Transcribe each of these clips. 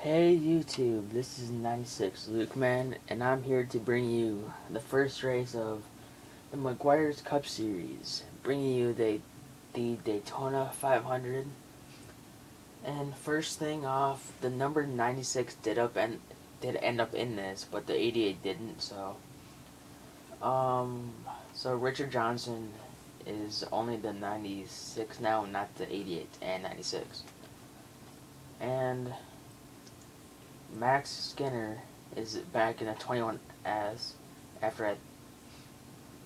Hey YouTube, this is 96 Luke Man, and I'm here to bring you the first race of the Meguiar's Cup Series, bringing you the Daytona 500. And first thing off, the number 96 did end up in this, but the 88 didn't. Um, so Richard Johnson is only the 96 now, not the 88 and 96, and Max Skinner is back in the 21S after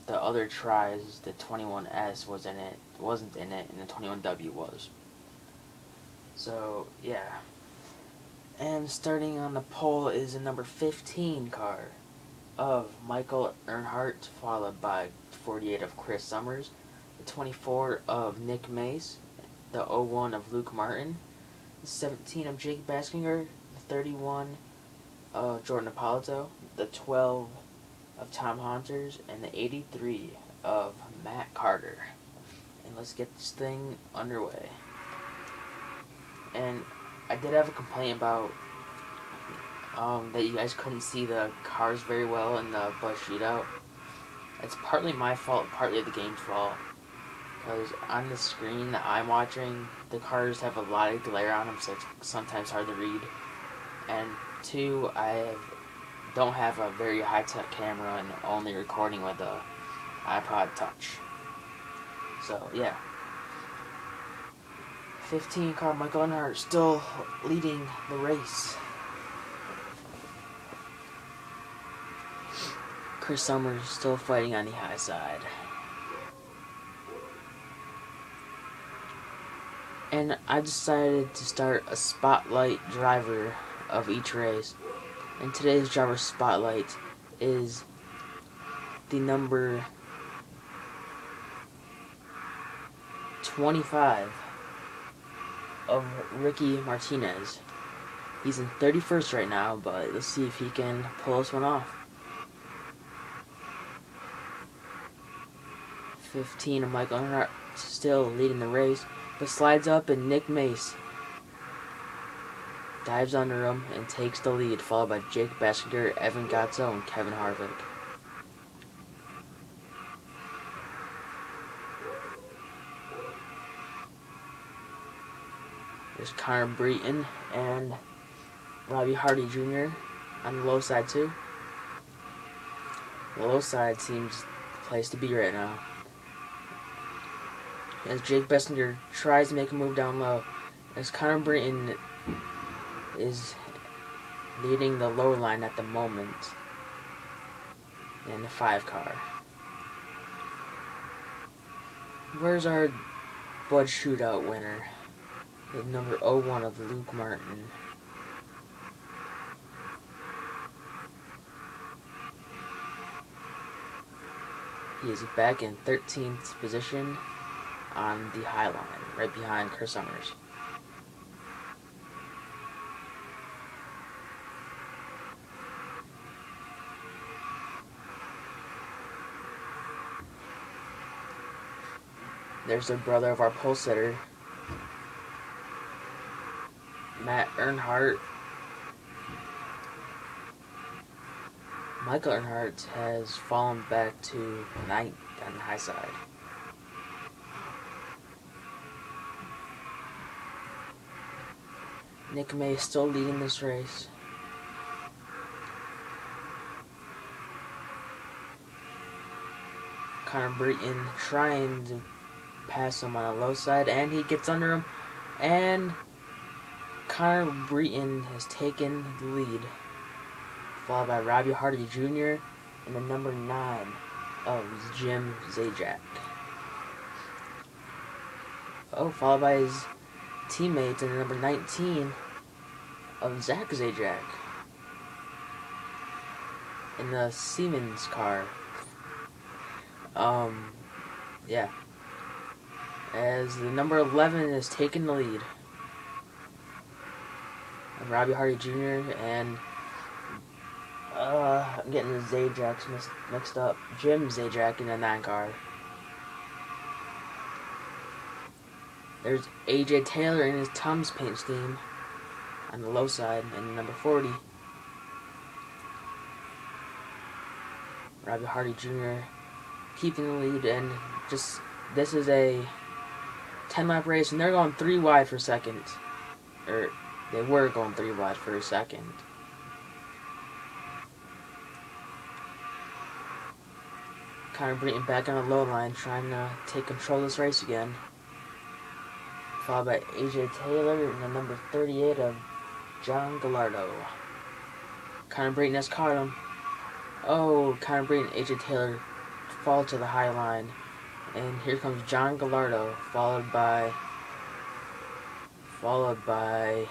the other tries. The 21S wasn't in it, and the 21W was. So yeah, and starting on the pole is the number 15 car of Michael Earnhardt, followed by 48 of Chris Summers, the 24 of Nick Mace, the 01 of Luke Martin, the 17 of Jake Baskinger, 31 of Jordan Napolito, the 12 of Tom Hunters, and the 83 of Matt Carter. And let's get this thing underway. And I did have a complaint about that you guys couldn't see the cars very well in the Buzz Shootout. It's partly my fault, partly the game's fault. Because on the screen that I'm watching, the cars have a lot of glare on them, so it's sometimes hard to read. And two, don't have a very high-tech camera and only recording with a iPod Touch. So, yeah. 15 car Michael Earnhardt still leading the race. Chris Summers still fighting on the high side. And I decided to start a spotlight driver of each race. And today's driver spotlight is the number 25 of Ricky Martinez. He's in 31st right now, but let's see if he can pull this one off. 15 of Michael Earnhardt still leading the race, but slides up, and Nick Mace dives under him and takes the lead, followed by Jake Baskinger, Evan Gatzo, and Kevin Harvick. There's Connor Breton and Robbie Hardy Jr. on the low side too. The low side seems the place to be right now, as Jake Baskinger tries to make a move down low, as Connor Breton is leading the lower line at the moment in the 5 car. Where's our Bud Shootout winner? The number 01 of Luke Martin. He is back in 13th position on the high line, right behind Chris Summers. There's the brother of our pole sitter, Matt Earnhardt. Michael Earnhardt has fallen back to 9th on the high side. Nick May still leading this race. Connor Breton trying to pass him on the low side, and he gets under him, and Connor Breton has taken the lead, followed by Robbie Hardy Jr. and the number 9 of Jim Zajac. Followed by his teammates and the number 19 of Zach Zajac in the Siemens car. Yeah. As the number 11 is taking the lead. And Robbie Hardy Jr. and I'm getting the Zajacs mixed up. Jim Zajac in the 9 car. There's AJ Taylor in his Tom's Paint scheme on the low side, and number 40, Robbie Hardy Jr. keeping the lead, and just this is a 10-lap race, and they're going 3 wide for second, or they were going 3 wide for a second. Connor Breton back on the low line, trying to take control of this race again. Followed by AJ Taylor and the number 38 of John Gallardo. Connor Breton has caught him. Oh, Connor Breton and AJ Taylor fall to the high line. And here comes John Gallardo, followed by I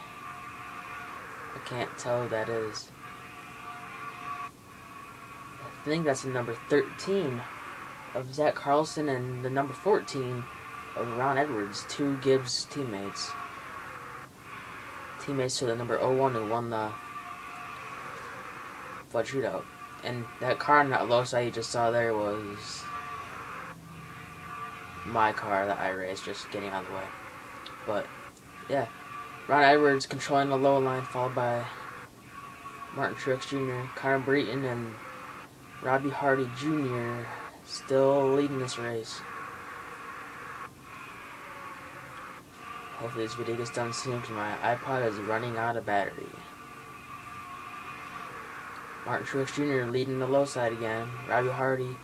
can't tell who that is. I think that's the number 13 of Zach Carlson and the number 14 of Ron Edwards, 2 Gibbs teammates. Teammates to the number 01 who won the flood shootout. And that car on that low side you just saw there was my car that I raced, just getting out of the way. But, yeah. Ron Edwards controlling the low line, followed by Martin Truex Jr., Connor Breton, and Robbie Hardy Jr. still leading this race. Hopefully this video gets done soon because my iPod is running out of battery. Martin Truex Jr. leading the low side again. Robbie Hardy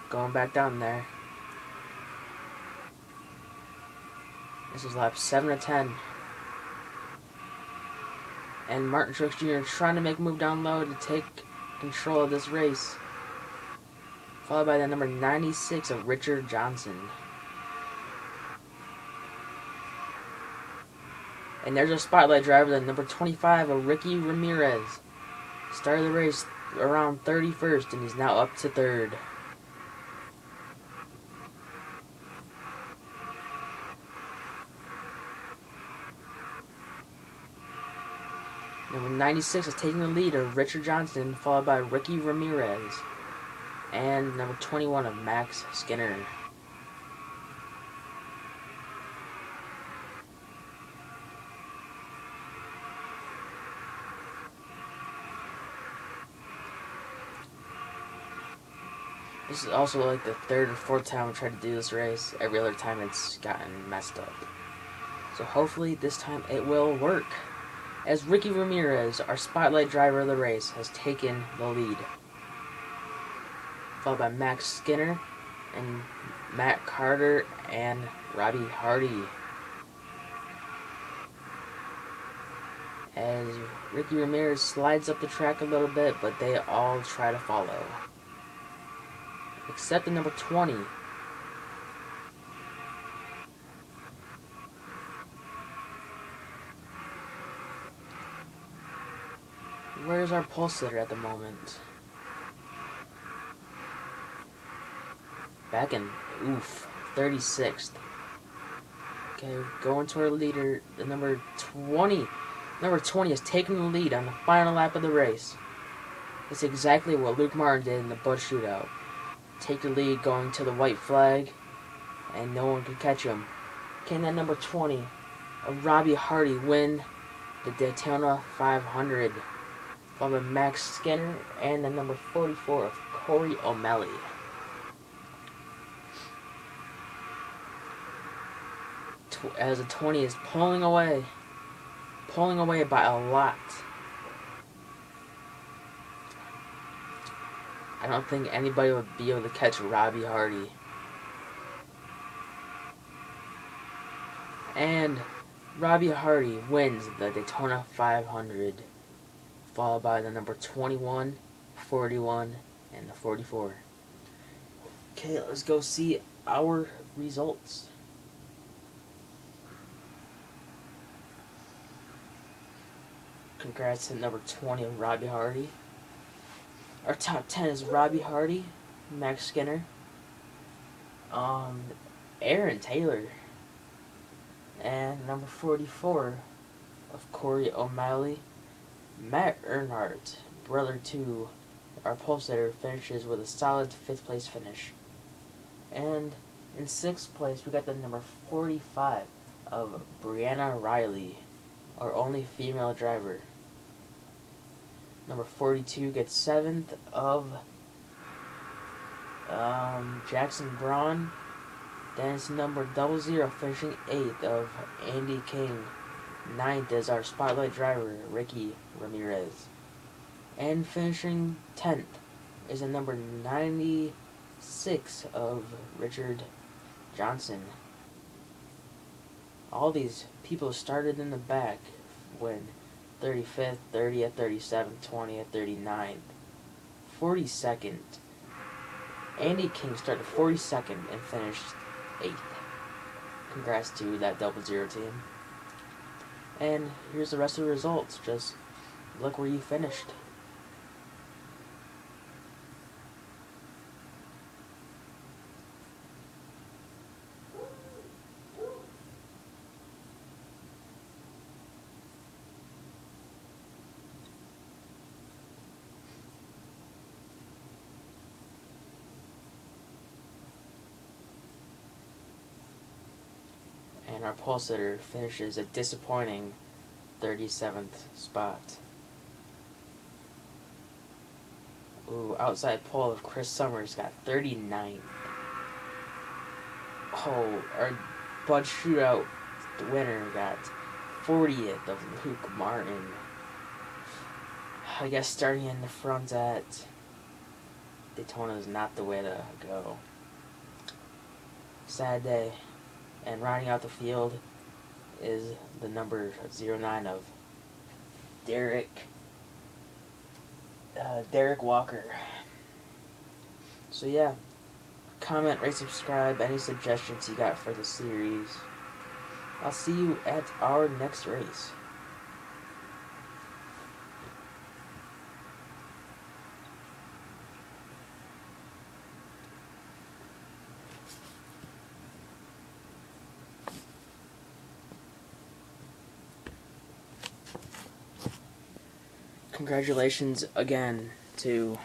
going back down there. This is lap 7 of 10. And Martin Truex Jr. trying to make a move down low to take control of this race. Followed by the number 96 of Richard Johnson. And there's a spotlight driver, the number 25 of Ricky Ramirez. Started the race around 31st, and he's now up to 3rd. Number 96 is taking the lead of Richard Johnson, followed by Ricky Ramirez. And number 21 of Max Skinner. This is also like the 3rd or 4th time I tried to do this race. Every other time it's gotten messed up. So hopefully this time it will work. As Ricky Ramirez, our spotlight driver of the race, has taken the lead. Followed by Max Skinner and Matt Carter and Robbie Hardy. As Ricky Ramirez slides up the track a little bit, but they all try to follow. Except the number 20. Where's our pole sitter at the moment? Back in, 36th. Okay, going to our leader, the number 20. Number 20 has taken the lead on the final lap of the race. It's exactly what Luke Martin did in the Bud Shootout. Take the lead going to the white flag, and no one can catch him. Can that number 20 of Robbie Hardy win the Daytona 500? Followed by Max Skinner and the number 44 of Corey O'Malley. As the 20 is pulling away by a lot. I don't think anybody would be able to catch Robbie Hardy. And Robbie Hardy wins the Daytona 500, followed by the number 21, 41, and the 44. Okay, let's go see our results. Congrats to number 20 of Robbie Hardy. Our top 10 is Robbie Hardy, Max Skinner, Aaron Taylor, and number 44 of Corey O'Malley. Matt Earnhardt, brother to our pole sitter, finishes with a solid 5th place finish. And in 6th place, we got the number 45 of Brianna Riley. our only female driver. Number 42 gets 7th of Jackson Braun. Then it's number 00 finishing 8th of Andy King. 9th is our spotlight driver, Ricky Ramirez. And finishing 10th is a number 96 of Richard Johnson. All these people started in the back when 35th, 30th, 37th, 20th, 39th, 42nd. Andy King started 42nd and finished 8th. Congrats to that 00 team. And here's the rest of the results. Just look where you finished. And our pole sitter finishes a disappointing 37th spot. Ooh, outside pole of Chris Summers got 39th. Oh, our Bud Shootout winner got 40th of Luke Martin. I guess starting in the front at Daytona is not the way to go. Sad day. And rounding out the field is the number 09 of Derek Walker. So yeah, comment, rate, subscribe, any suggestions you got for the series. I'll see you at our next race. Congratulations again to